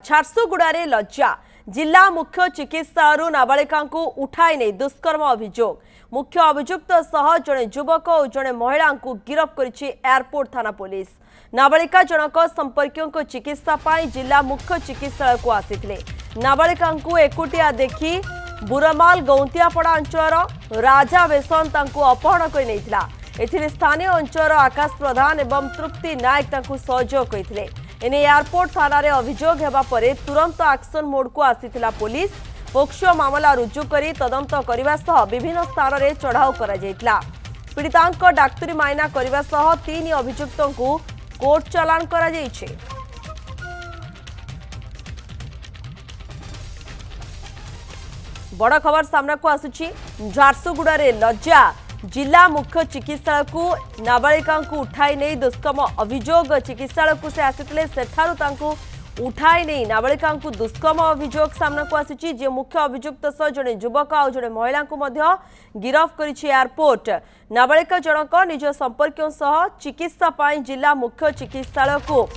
झारसुगुड़े लज्जा जिला मुख्य चिकित्सालय नाबालिका उठाई नहीं दुष्कर्म अभियोग मुख्य अभियुक्त सह जड़े युवक और जड़े महिला गिरफ कर एयरपोर्ट थाना पुलिस नाबालिका जनक संपर्कों चिकित्सा जिला मुख्य चिकित्सालय को आसी नाबालिका एकुटिया देखी बुरमाल गौंतियापड़ा अंचल राजा बेसन अपहरण कर स्थानीय अंचल आकाश प्रधान एवं तृप्ति नायक सहयोग करते एने एयरपोर्ट थाना रे अभियोग हेबा परे तुरंत एक्शन मोड को आसीथिला पुलिस पोक्सो मामला रुजु करी तदंत करबा सह विभिन्न स्थान रे चढ़ाऊ करा जायतिला पीड़ितांक डाक्तरी मायना करबा सह तीन अभियुक्तों को कोर्ट चालान करा जायछि। बड़ खबर सामना को आसुछि झारसुगुड़ा रे लज्जा जिला मुख्य चिकित्सालय को नाबालिका उठाई नहीं दुष्कर्म अभियोग चिकित्सालय को से आसीथिले सेठारु तांको उठाई नहीं नाबालिका दुष्कर्म अभियोग सामना को आसी जे मुख्य अभियुक्त सह जड़े युवक और जड़े महिला को गिरफ करिछि एयरपोर्ट नाबालिका जनक निज संपर्कों सह चिकित्सा जिला मुख्य चिकित्सालय को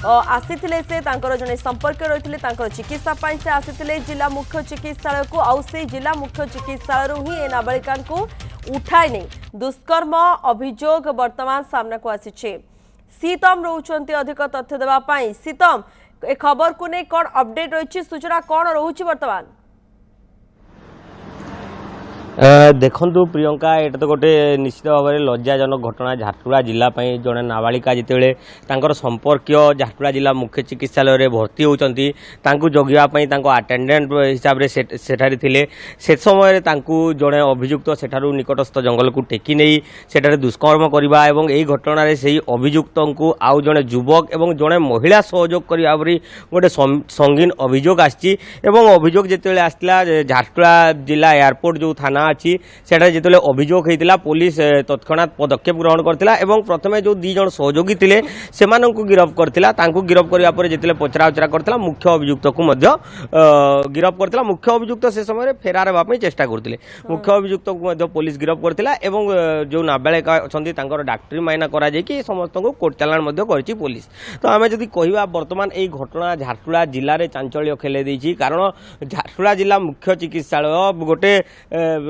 आसीथिले से तांकर जने संपर्क रहिथिले तांकर चिकित्सा से आसीथिले जिला मुख्य चिकित्सालय को आउ से जिला मुख्य चिकित्सालय ही ए नाबालिका को उठाई नहीं दुष्कर्म अभियोग वर्तमान सामना को आसी सीतम रोचंती अधिक तथ्य देवाई सीतम ए खबर को नहीं कौन अपडेट रही सूचना कौन रोची वर्तमान देखु प्रियंका ये तो गोटे निश्चित भाव में लज्जाजनक घटना झारसुगुड़ा जिला जड़े नाबालिका जिते संपर्क झारसुगुड़ा जिला मुख्य चिकित्सालय भर्ती होती जगिवाई अटेंडेंट हिसाब से थे से समय जड़े अभियुक्त सेठारु निकटस्थ जंगल को टेकी नहीं सेठारे दुष्कर्म करवा और यही घटना से अभियुक्त को आउ जड़े युवक और जड़े महिला सहयोग करने गोटे संगीन अभियोग आसी अभियोग जिते आसला झारसुगुड़ा जिला एयरपोर्ट जो थाना अच्छी सेठारे जिते अभियोग होता पुलिस तत्क्षणात पदक्षेप ग्रहण करथिला एवं प्रथमे जो दी जन सहयोगी थिले सेमानंकु गिरफ करथिला तांकु गिरफ करिया परे जिते पचरा उचरा करथिला मुख्य अभियुक्त को मध्य गिरफ करथिला मुख्य अभियुक्त से समय फेरार हेबा पई चेष्टा करथिले मुख्य अभियुक्त को मध्य पुलिस गिरफ करथिला एवं जो नाबालिका अछंती तांकर डाक्टरी मायना करा जाय कि समस्त को कोर्ट चालान मध्य करछि पुलिस। तो आमे जदि कहिबा वर्तमान एई घटना झारसुगुड़ा जिल्ला रे चांचल्य खेले दैछि कारण झारसुगुड़ा जिला मुख्य चिकित्सालय गोटे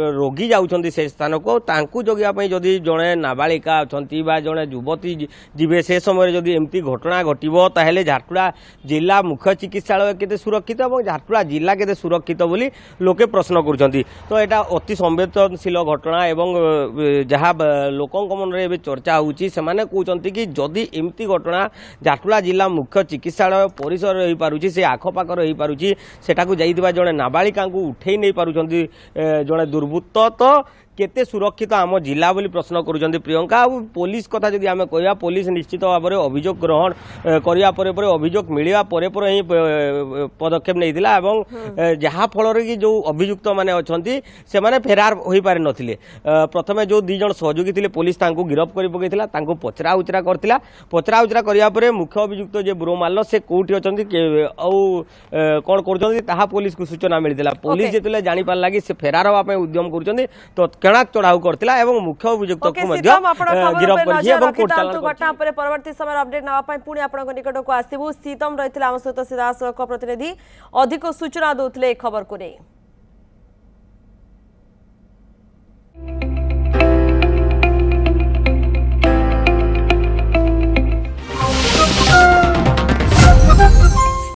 रोगी जाउछंती से स्थान को तांकु जगिया जदि जड़े नाबालिका अच्छी जड़े युवती जीवे से समय जदि एमती घटना घटव ताहले झारसुगुड़ा जिला मुख्य चिकित्सालय केते सुरक्षित और झारसुगुड़ा जिला केते सुरक्षित बोली लोके प्रश्न करुछंती। तो यहाँ अति संवेदनशील घटना एवं जहाँ लोकंक मन रे चर्चा होउची सेमाने कहउछंती कि जदि एमती घटना झारसुगुड़ा जिला मुख्य चिकित्सालय परिसर हो पारुची से आखपाखर हो पारुची सेटाकू जाइथिबा जड़े नाबालिका उठेई नहीं पारुछंती जड़े दुर्बृत्त तो केते सुरक्षित आम जिला बोली प्रश्न करुछंती प्रियंका। पुलिस कथा जदि आमे कहया पुलिस निश्चित भाव में अभियोग ग्रहण करिया परे परे अभियोग मिलिया परे परे ही पदक्षेप नैथिला एवं जहा फल रे कि जो अभियुक्त माने अछंती से माने फेरार होई पारि नथिले प्रथमे जो दी जन सहयोगी थिले पुलिस तांको गिरफ करि पकैथिला तांको पचरा उचरा करथिला पचरा उचरा करिया परे मुख्य अभियुक्त जे बुरोमाल से कोठी अछंती औ कोन करछंती ताहा पुलिस को सूचना मिलिथिला पुलिस जेतले जानि पारला कि से फेरार होबा पे उद्यम करछंती तो चढ़ाऊ करथिला एवं मुख्य अभियुक्त को मध्य गिरफ करछि एवं कोर्ट चालान घटना पर परवर्ती समय अपडेट नवा पई पुणी आपन निकट को आसीबु सीतम रहितला हम सहित सीधा सड़क प्रतिनिधि अधिक सूचना दोथले खबर को नहीं।